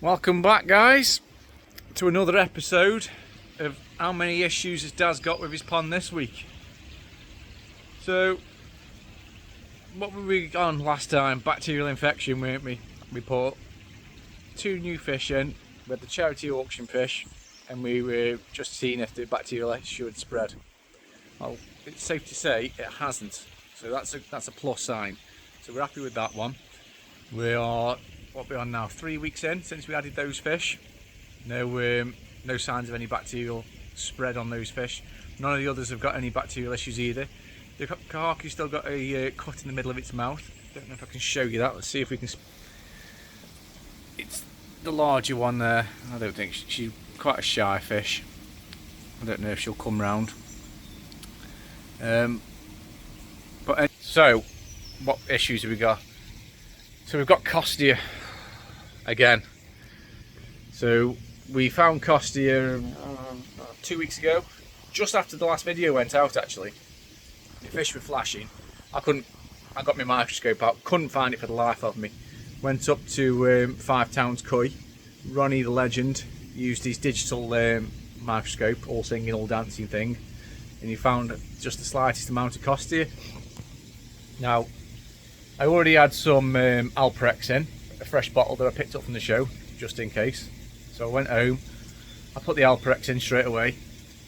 Welcome back, guys, to another episode of how many issues has Daz got with his pond this week. So, what were we on last time? Bacterial infection, weren't we? We put 2 new fish in. We had the charity auction fish, and we were just seeing if the bacterial issue had spread. Well, it's safe to say it hasn't. So that's a plus sign. So we're happy with that one. We are what we're on now, 3 weeks in since we added those fish. No signs of any bacterial spread on those fish. None of the others have got any bacterial issues either. The kahaku's still got a cut in the middle of its mouth. Don't know if I can show you that. Let's see if we can. It's the larger one there. I don't think she's quite a shy fish. I don't know if she'll come round. So what issues have we got? So we've got Costia again. So we found Costia 2 weeks ago, just after the last video went out actually. The fish were flashing. I got my microscope out, couldn't find it for the life of me. Went up to 5 Towns Koi. Ronnie the legend used his digital microscope, all singing, all dancing thing, and he found just the slightest amount of Costia. Now, I already had some alperex in, a fresh bottle that I picked up from the show, just in case. So I went home, I put the alperex in straight away,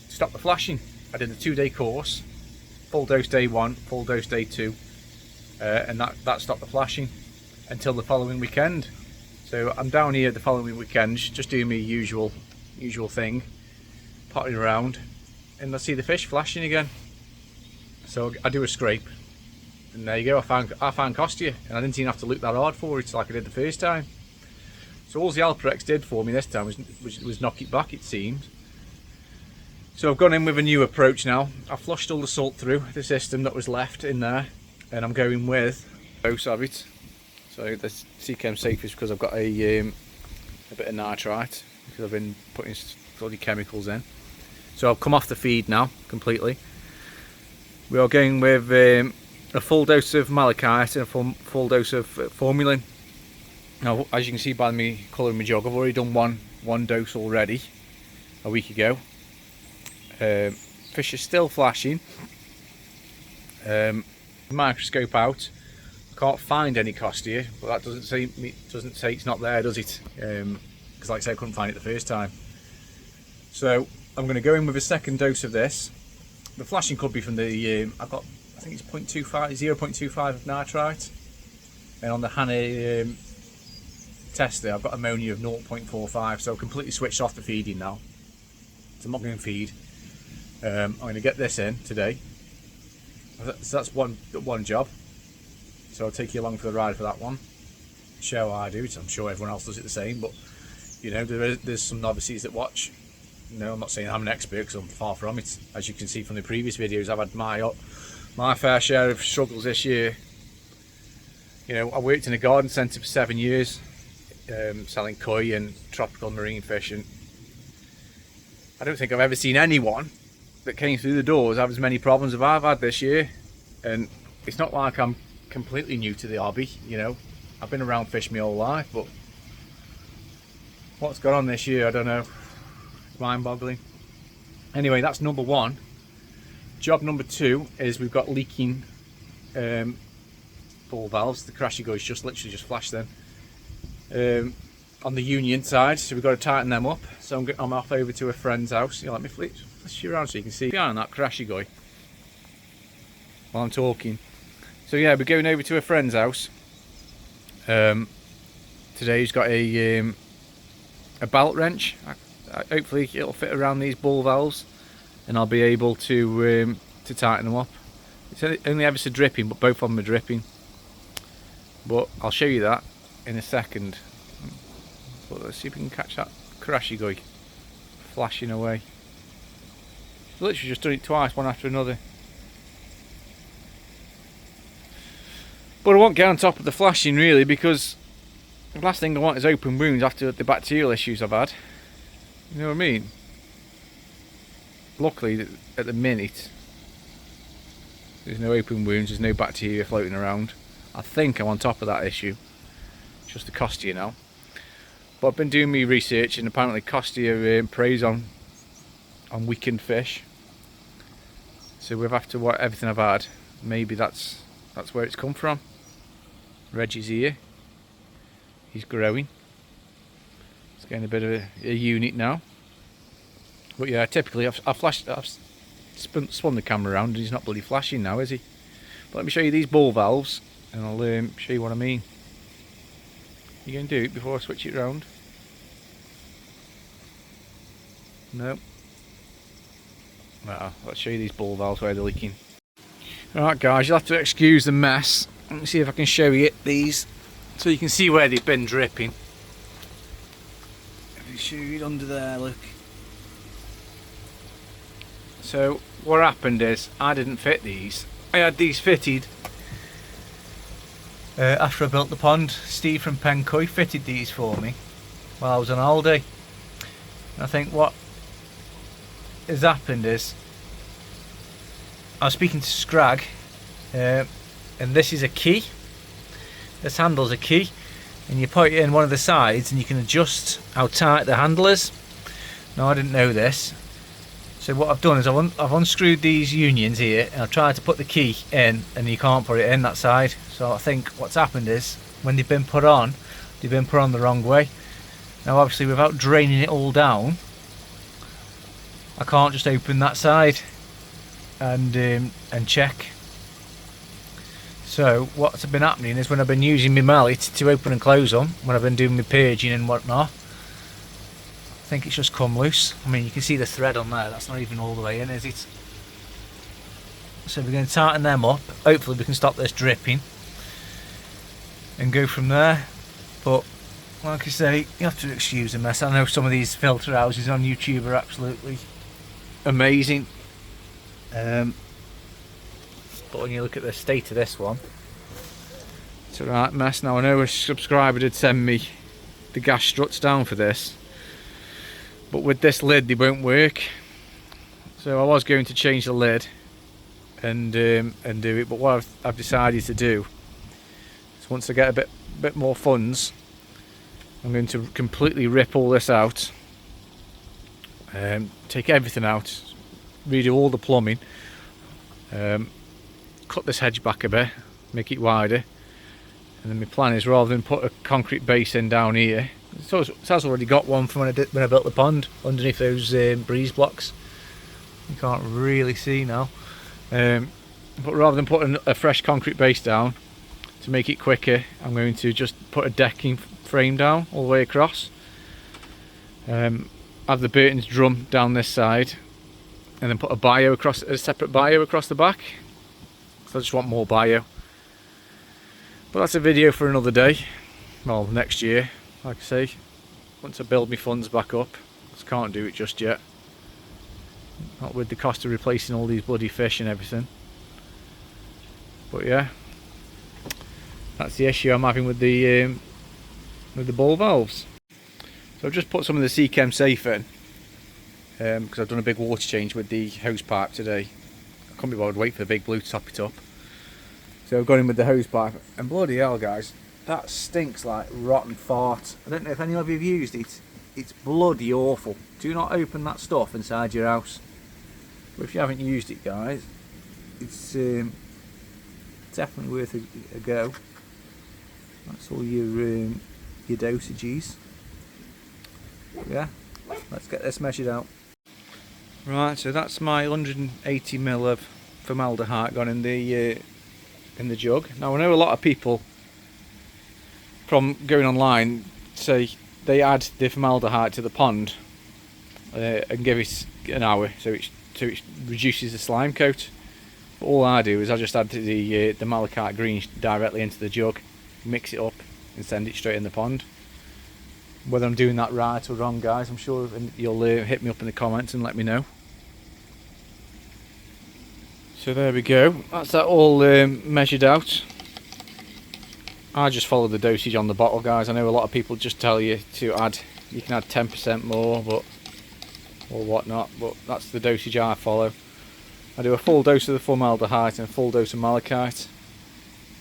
stopped the flashing. I did a 2-day course, full dose day 1, full dose day 2, and that stopped the flashing until the following weekend. So I'm down here the following weekend, just doing my usual thing, potting around, and I see the fish flashing again. So I do a scrape. And there you go, I found Costia, and I didn't even have to look that hard for it like I did the first time. So all the alperex did for me this time was knock it back, it seems. So I've gone in with a new approach now. I've flushed all the salt through the system that was left in there, and I'm going with dose of it. So the Seachem safe is because I've got a bit of nitrite, because I've been putting bloody chemicals in. So I've come off the feed now completely. We are going with a full dose of malachite and a full dose of formalin. Now, as you can see by me colouring my jug, I've already done one dose already a week ago. Fish is still flashing. Microscope out. Can't find any Costia, but that doesn't say it's not there, does it? Because like I said, I couldn't find it the first time. So I'm going to go in with a second dose of this. The flashing could be from the I think it's 0.25 of nitrite, and on the Hannah tester I've got ammonia of 0.45, so I've completely switched off the feeding now. So I'm not going to feed. I'm going to get this in today. So that's one job. So I'll take you along for the ride for that one. Show how I do it. I'm sure everyone else does it the same, but you know, there's some novices that watch. No, I'm not saying I'm an expert because I'm far from it. As you can see from the previous videos, I've had my fair share of struggles this year. You know, I worked in a garden centre for 7 years, selling koi and tropical marine fish, and I don't think I've ever seen anyone that came through the doors have as many problems as I've had this year. And it's not like I'm completely new to the hobby, you know. I've been around fish my whole life, but what's gone on this year, I don't know. Mind-boggling. Anyway, that's number 1. Job number 2 is we've got leaking ball valves. The crashy guys just literally flashed them on the union side, so we've got to tighten them up. So I'm off over to a friend's house. You let me flish you around so you can see behind that crashy guy while I'm talking. So yeah, we're going over to a friend's house today. He's got a belt wrench. Hopefully it'll fit around these ball valves, and I'll be able to tighten them up. It's only ever so dripping, but both of them are dripping. But I'll show you that in a second. But let's see if we can catch that crashy guy flashing away. Literally just done it twice, one after another. But I won't get on top of the flashing really, because the last thing I want is open wounds after the bacterial issues I've had. You know what I mean? Luckily, at the minute, there's no open wounds, there's no bacteria floating around. I think I'm on top of that issue. It's just the Costia now. But I've been doing my research, and apparently Costia preys on weakened fish. So with after what everything I've had, maybe that's where it's come from. Reggie's here. He's growing. It's getting a bit of a unit now. But yeah, typically I've spun the camera around and he's not bloody flashing now, is he? But let me show you these ball valves and I'll show you what I mean. You going to do it before I switch it round? No. Well, let's show you these ball valves where they're leaking. Alright guys, you'll have to excuse the mess. Let me see if I can show you these so you can see where they've been dripping. If you show it under there, look. So what happened is I didn't fit these. I had these fitted after I built the pond. Steve from Pencoy fitted these for me while I was on holiday. And I think what has happened is I was speaking to Scrag, and this is a key. This handle's a key, and you put it in one of the sides and you can adjust how tight the handle is. Now I didn't know this, so what I've done is I've unscrewed these unions here and I've tried to put the key in, and you can't put it in that side. So I think what's happened is when they've been put on the wrong way. Now obviously without draining it all down, I can't just open that side and check. So what's been happening is when I've been using my mallet to open and close them, when I've been doing my purging and whatnot, I think it's just come loose. I mean, you can see the thread on there, that's not even all the way in, is it? So we're going to tighten them up. Hopefully we can stop this dripping and go from there. But like I say, you have to excuse the mess. I know some of these filter houses on YouTube are absolutely amazing. But when you look at the state of this one, it's a right mess. Now I know a subscriber did send me the gas struts down for this, but with this lid they won't work. So I was going to change the lid and do it, but what I've decided to do is once I get a bit more funds, I'm going to completely rip all this out, take everything out, redo all the plumbing, cut this hedge back a bit, make it wider, and then my plan is, rather than put a concrete base in down here, it has already got one from when I built the pond underneath those breeze blocks. You can't really see now, but rather than putting a fresh concrete base down, to make it quicker, I'm going to just put a decking frame down all the way across, have the Burton's drum down this side, and then put a separate bio across the back. So I just want more bio. But that's a video for another day. Well, next year, like I say, once I build my funds back up. Just can't do it just yet. Not with the cost of replacing all these bloody fish and everything. But yeah, that's the issue I'm having with the ball valves. So I've just put some of the Seachem Safe in, because I've done a big water change with the hose pipe today. I couldn't be bothered to wait for the big blue to top it up. So I've gone in with the hose pipe, and bloody hell guys, that stinks like rotten fart. I don't know if any of you have used it. It's bloody awful. Do not open that stuff inside your house. But if you haven't used it guys, it's definitely worth a go. That's all your dosages. Yeah, let's get this measured out. Right, so that's my 180ml of formaldehyde gone in the jug. Now I know a lot of people from going online say they add the formaldehyde to the pond and give it an hour so it reduces the slime coat. But all I do is I just add the malachite green directly into the jug, mix it up and send it straight in the pond. Whether I'm doing that right or wrong guys, I'm sure you'll hit me up in the comments and let me know. So there we go, that's that all measured out. I just follow the dosage on the bottle guys. I know a lot of people just tell you to add, you can add 10% more or whatnot, but that's the dosage I follow. I do a full dose of the formaldehyde and a full dose of malachite.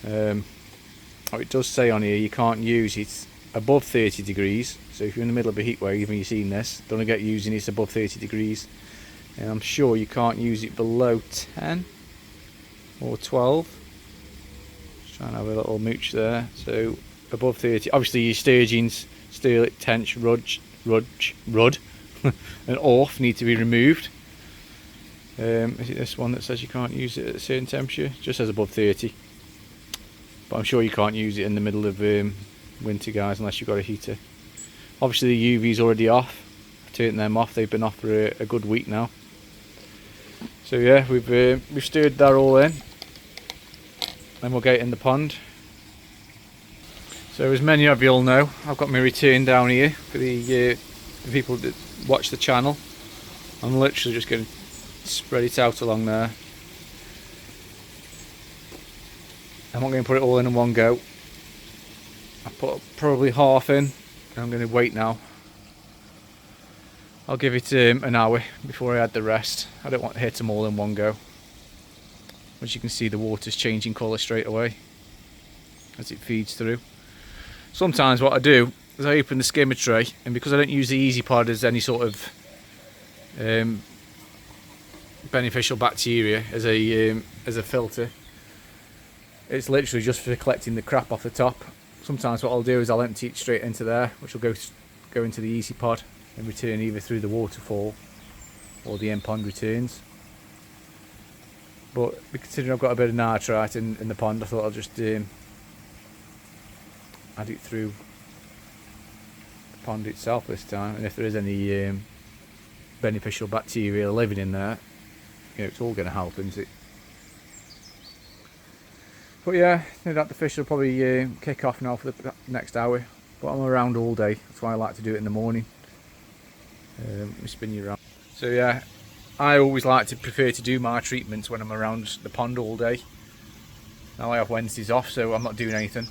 It does say on here you can't use it above 30 degrees, So if you're in the middle of a heat wave and you've seen this, don't get using it above 30 degrees. And I'm sure you can't use it below 10 or 12. Just trying to have a little mooch there. So above 30, obviously your sturgeons, sterlet, tench, rud and orf need to be removed. Is it this one that says you can't use it at a certain temperature? It just says above 30. But I'm sure you can't use it in the middle of winter, guys, unless you've got a heater. Obviously the UV's already off. I turned them off. They've been off for a good week now. So yeah, we've stirred that all in. Then we'll get it in the pond. So as many of you all know, I've got my return down here for the people that watch the channel. I'm literally just going to spread it out along there. I'm not going to put it all in one go. I put probably half in, and I'm going to wait now. I'll give it an hour before I add the rest. I don't want to hit them all in one go. As you can see, the water's changing colour straight away as it feeds through. Sometimes what I do is I open the skimmer tray, and because I don't use the Easy Pod as any sort of beneficial bacteria as a filter, it's literally just for collecting the crap off the top. Sometimes what I'll do is I'll empty it straight into there, which will go into the Easy Pod and return either through the waterfall or the end pond returns. But considering I've got a bit of nitrite in the pond, I thought I'll just add it through the pond itself this time. And if there is any beneficial bacteria living in there, you know, it's all going to help, isn't it? But yeah, no doubt the fish will probably kick off now for the next hour. But I'm around all day, that's why I like to do it in the morning. Let me spin you around. So yeah, I always prefer to do my treatments when I'm around the pond all day. Now I have Wednesdays off, so I'm not doing anything.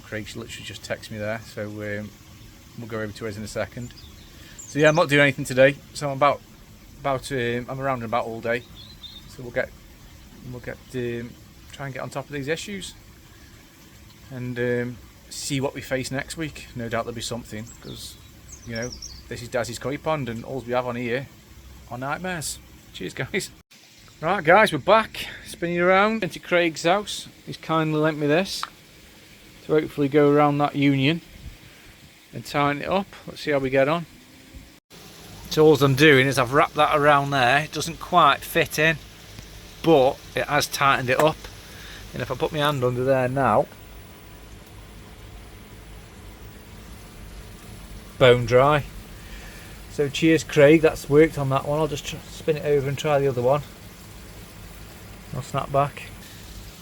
Craig's literally just texted me there, so we'll go over to his in a second. So yeah, I'm not doing anything today, so I'm I'm around and about all day. So we'll try and get on top of these issues and see what we face next week. No doubt there'll be something, because you know this is Dazzy's koi pond, and all we have on here are nightmares. Cheers, guys. Right, guys, we're back. Spinning around into Craig's house. He's kindly lent me this to hopefully go around that union and tighten it up. Let's see how we get on. So all I'm doing is I've wrapped that around there. It doesn't quite fit in, but it has tightened it up. And if I put my hand under there now, bone dry. So cheers, Craig, that's worked on that one. I'll just spin it over and try the other one. I'll snap back.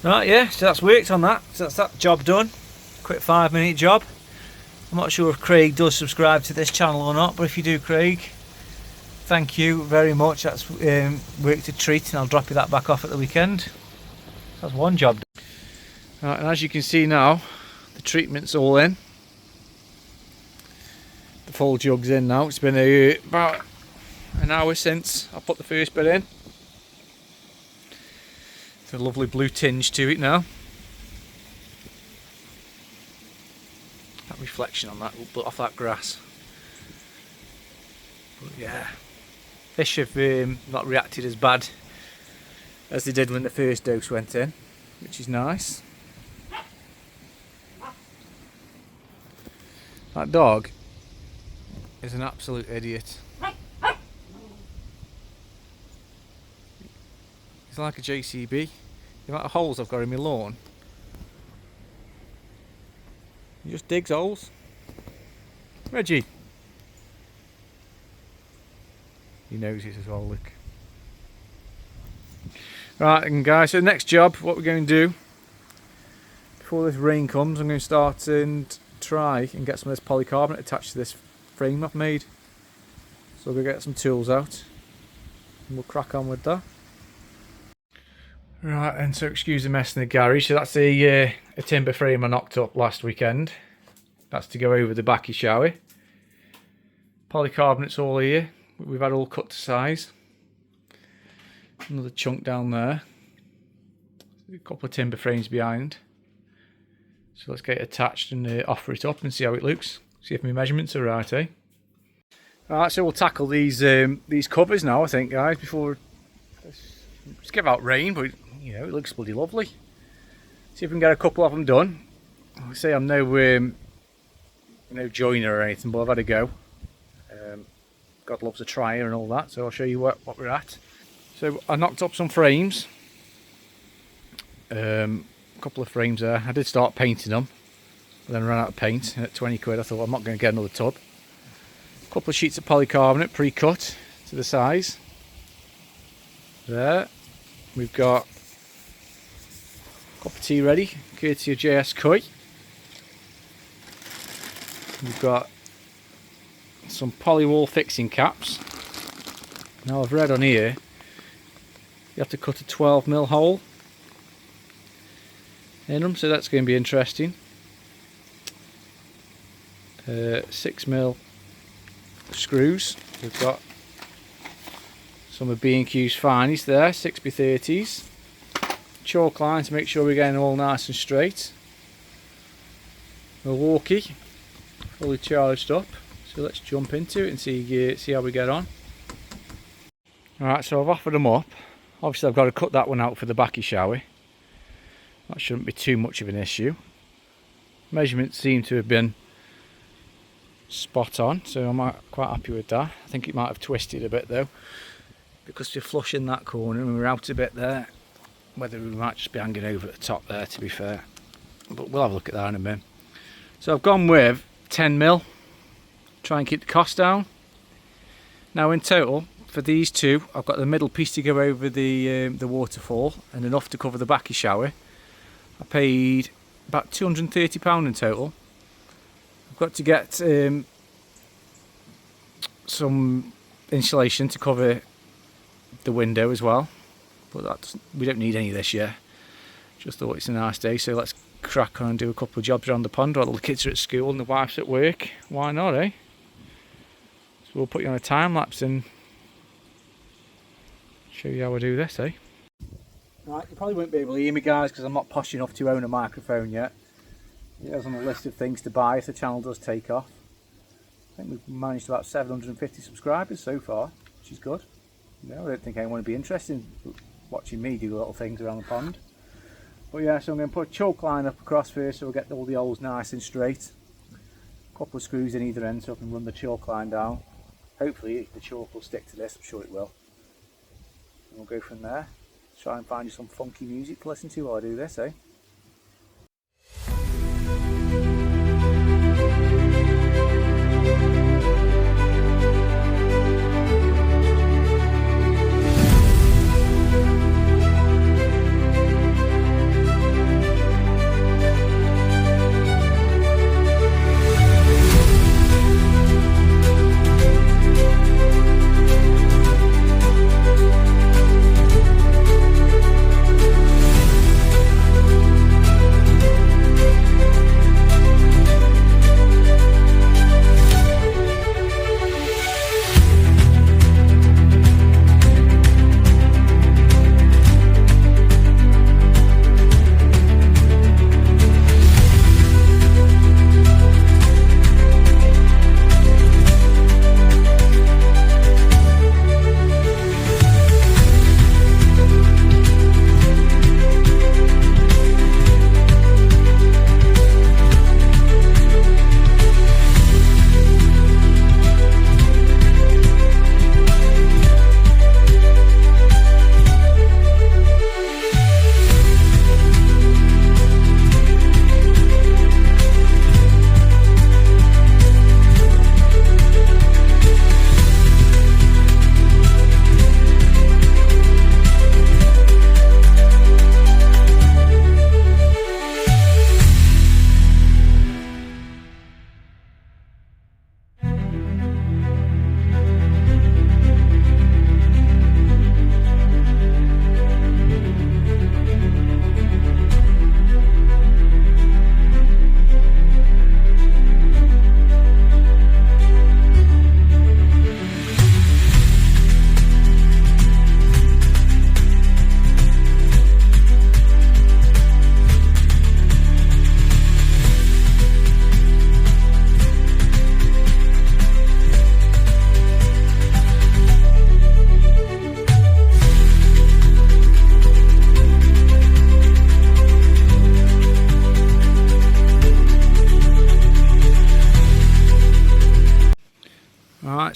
Right, yeah, so that's worked on that. So that's that job done. Quick 5-minute job. I'm not sure if Craig does subscribe to this channel or not, but if you do, Craig, thank you very much. That's worked a treat, and I'll drop you that back off at the weekend. That's one job done. Right, and as you can see now, the treatment's all in. The full jug's in now. It's been about an hour since I put the first bit in. It's a lovely blue tinge to it now. That reflection on that off that grass. But yeah, fish have not reacted as bad as they did when the first dose went in, which is nice. That dog is an absolute idiot. He's like a JCB. The amount of holes I've got in my lawn. He just digs holes. Reggie. He knows it as well, look. Right, and guys, so the next job, what we're going to do, before this rain comes, I'm going to start and try and get some of this polycarbonate attached to this frame I've made. So we'll get some tools out and we'll crack on with that. Right, and so excuse the mess in the garage. So that's a timber frame I knocked up last weekend. That's to go over the backy shower. Polycarbonate's all here. We've had all cut to size. Another chunk down there. A couple of timber frames behind. So let's get it attached and offer it up and see how it looks. See if my measurements are right, eh? Alright, so we'll tackle these covers now, I think, guys, before let's give out rain, but you know, it looks bloody lovely. See if we can get a couple of them done. I say I'm no joiner or anything, but I've had a go. God loves a tryer and all that, so I'll show you what we're at. So I knocked up some frames, a couple of frames there. I did start painting them, but then ran out of paint, and at 20 quid I thought, well, I'm not going to get another tub. A couple of sheets of polycarbonate pre-cut to the size. There. We've got a cup of tea ready, courtesy of JS Koi. We've got some polywall fixing caps. Now I've read on here you have to cut a 12mm hole in them, so that's going to be interesting. 6mm screws. We've got some of B&Q's finest there, 6x30s. Chalk line to make sure we're getting all nice and straight. Milwaukee, fully charged up. So let's jump into it and see how we get on. Alright, so I've offered them up. Obviously I've got to cut that one out for the backy shower. That shouldn't be too much of an issue. Measurements seem to have been spot on, so I'm quite happy with that. I think it might have twisted a bit though, because we're flush in that corner and we're out a bit there. Whether we might just be hanging over at the top there, to be fair. But we'll have a look at that in a minute. So I've gone with 10mm. Try and keep the cost down. Now in total, for these two, I've got the middle piece to go over the waterfall and enough to cover the backy shower. I paid about £230 in total. I've got to get some insulation to cover the window as well, but we don't need any this year. Just thought it's a nice day, so let's crack on and do a couple of jobs around the pond while the kids are at school and the wife's at work. Why not, eh? So we'll put you on a time lapse and show you how I do this, eh? Right, you probably won't be able to hear me, guys, because I'm not posh enough to own a microphone yet. It was on the list of things to buy if the channel does take off. I think we've managed about 750 subscribers so far, which is good. You know, I don't think anyone would be interested in watching me do little things around the pond. But yeah, so I'm going to put a choke line up across first so we'll get all the holes nice and straight. A couple of screws in either end so I can run the chalk line down. Hopefully the chalk will stick to this, I'm sure it will. And we'll go from there. Try and find you some funky music to listen to while I do this, eh?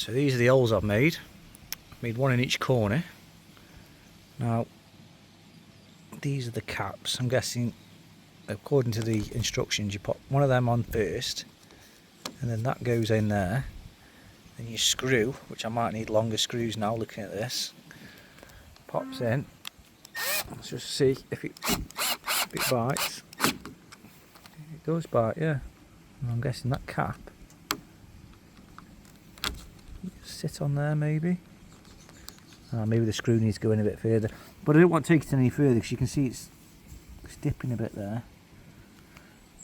So these are the holes I've made. I've made one in each corner. Now, these are the caps. I'm guessing, according to the instructions, you put one of them on first, and then that goes in there. Then you screw, which I might need longer screws now looking at this. Pops in. Let's just see if it bites. It does bite, yeah. And I'm guessing that cap sit on there maybe. Maybe the screw needs to go in a bit further. But I don't want to take it any further because you can see it's dipping a bit there.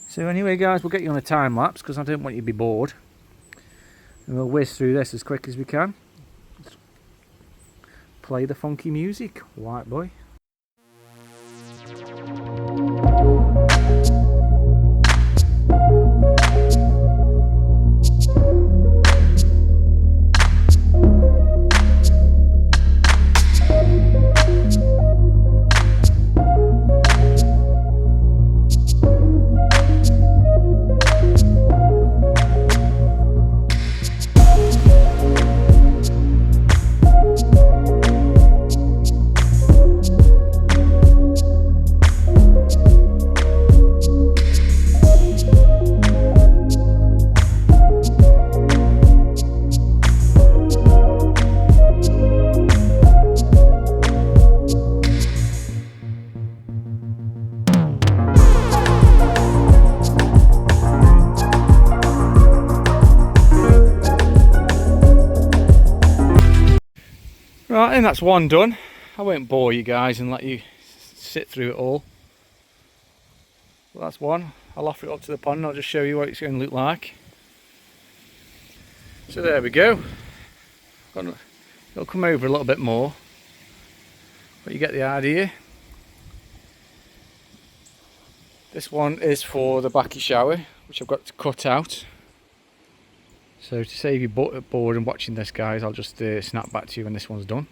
So anyway guys, we'll get you on a time lapse because I don't want you to be bored. And we'll whiz through this as quick as we can. Let's play the funky music, white boy. Right, and that's one done. I won't bore you guys and let you sit through it all. Well, that's one. I'll offer it up to the pond and I'll just show you what it's going to look like. So there we go. It'll come over a little bit more, but you get the idea. This one is for the backy shower, which I've got to cut out. So to save you bored and watching this guys, I'll just snap back to you when this one's done.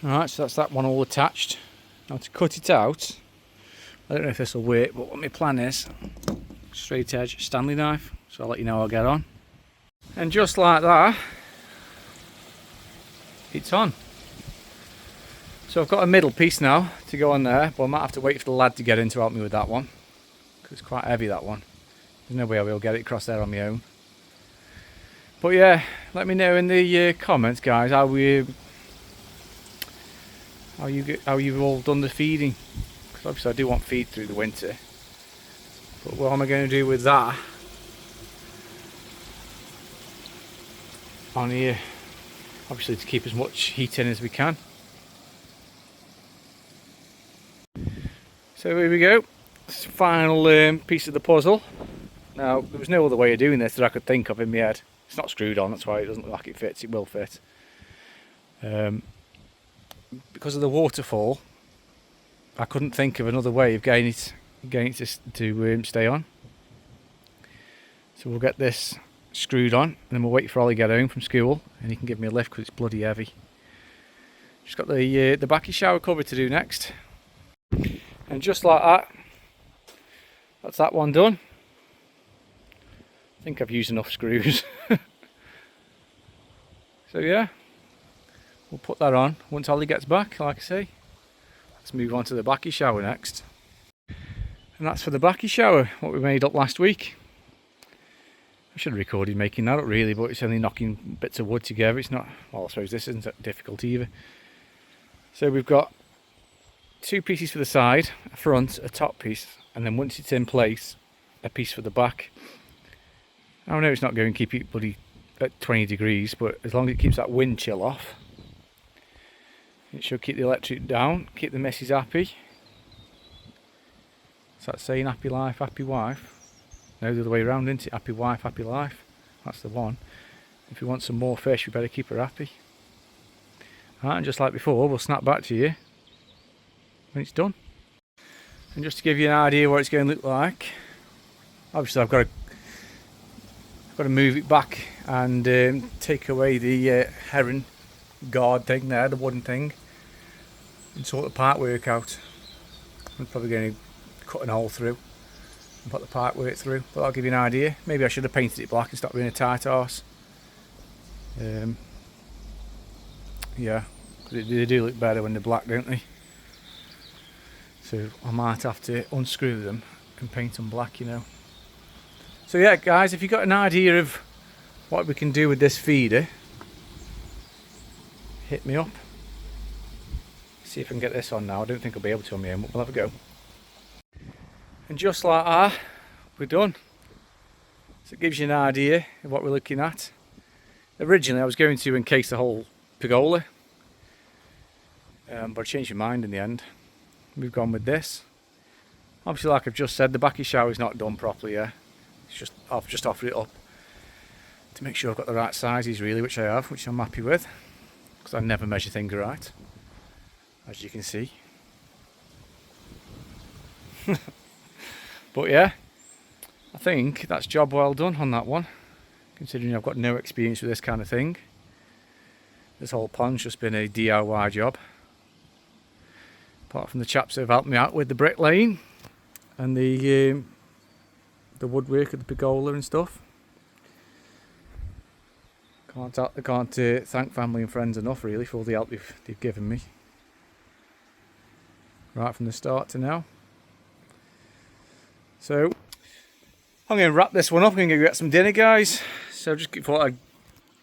Alright, so that's that one all attached. Now to cut it out, I don't know if this will work, but what my plan is, straight edge Stanley knife, so I'll let you know how I'll get on. And just like that, it's on. So I've got a middle piece now to go on there, but I might have to wait for the lad to get in to help me with that one, because it's quite heavy, that one. There's no way I will get it across there on my own. But yeah, let me know in the comments, guys, how you've all done the feeding. Because obviously I do want feed through the winter. But what am I going to do with that on here? Obviously to keep as much heat in as we can. So here we go. It's the final piece of the puzzle. Now there was no other way of doing this that I could think of in my head. It's not screwed on, that's why it doesn't look like it fits. It will fit. Because of the waterfall, I couldn't think of another way of getting it to stay on. So we'll get this screwed on, and then we'll wait for Ollie to get home from school, and he can give me a lift because it's bloody heavy. Just got the backy shower cover to do next, and just like that, that's that one done. I think I've used enough screws. So yeah, we'll put that on once Ollie gets back, like I say. Let's move on to the backy shower next. And that's for the backy shower, what we made up last week. I should have recorded making that up really, but it's only knocking bits of wood together. It's not, well I suppose this isn't difficult either. So we've got two pieces for the side, a front, a top piece, and then once it's in place, a piece for the back. I know it's not going to keep it bloody at 20 degrees, but as long as it keeps that wind chill off, it should keep the electric down, keep the missus happy. Is that saying happy life, happy wife? No, the other way around, isn't it? Happy wife, happy life. That's the one. If you want some more fish, you better keep her happy. Alright, and just like before, we'll snap back to you when it's done. And just to give you an idea what it's going to look like, obviously I've got to move it back and take away the herring guard thing there, the wooden thing, and sort the pipe work out. I'm probably going to cut an hole through and put the pipe work through, but I'll give you an idea. Maybe I should have painted it black and stopped being a tight arse. Yeah, they do look better when they're black, don't they? So I might have to unscrew them and paint them black, you know. So yeah, guys, if you've got an idea of what we can do with this feeder, hit me up. See if I can get this on now. I don't think I'll be able to on my own, but we'll have a go. And just like that, we're done. So it gives you an idea of what we're looking at. Originally I was going to encase the whole pergola, but I changed my mind in the end. We've gone with this. Obviously, like I've just said, the backy shower is not done properly yet. I've just offered it up to make sure I've got the right sizes really, which I have, which I'm happy with, because I never measure things right, as you can see. But yeah, I think that's job well done on that one, considering I've got no experience with this kind of thing. This whole pond's just been a DIY job. Apart from the chaps who have helped me out with the bricklaying and the woodwork of the pergola and stuff. Can't thank family and friends enough really for all the help they've given me. Right from the start to now. So I'm going to wrap this one up. I'm going to go get some dinner, guys. So I just thought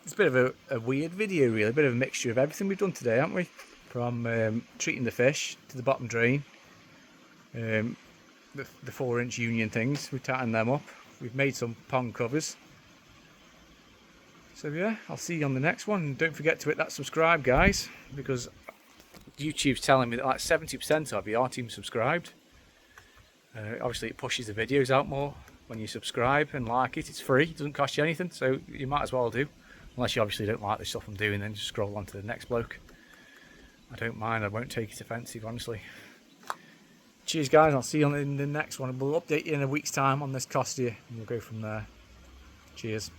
it's a bit of a weird video really, a bit of a mixture of everything we've done today, haven't we? From treating the fish to the bottom drain, the 4-inch union things, we've tightened them up. We've made some pond covers. So yeah, I'll see you on the next one. And don't forget to hit that subscribe, guys, because YouTube's telling me that like 70% of you aren't even subscribed. Obviously it pushes the videos out more when you subscribe and like it. It's free, it doesn't cost you anything, so you might as well do. Unless you obviously don't like the stuff I'm doing, then just scroll on to the next bloke. I don't mind, I won't take it offensive, honestly. Cheers, guys, I'll see you in the next one. We'll update you in a week's time on this Costia, and we'll go from there. Cheers.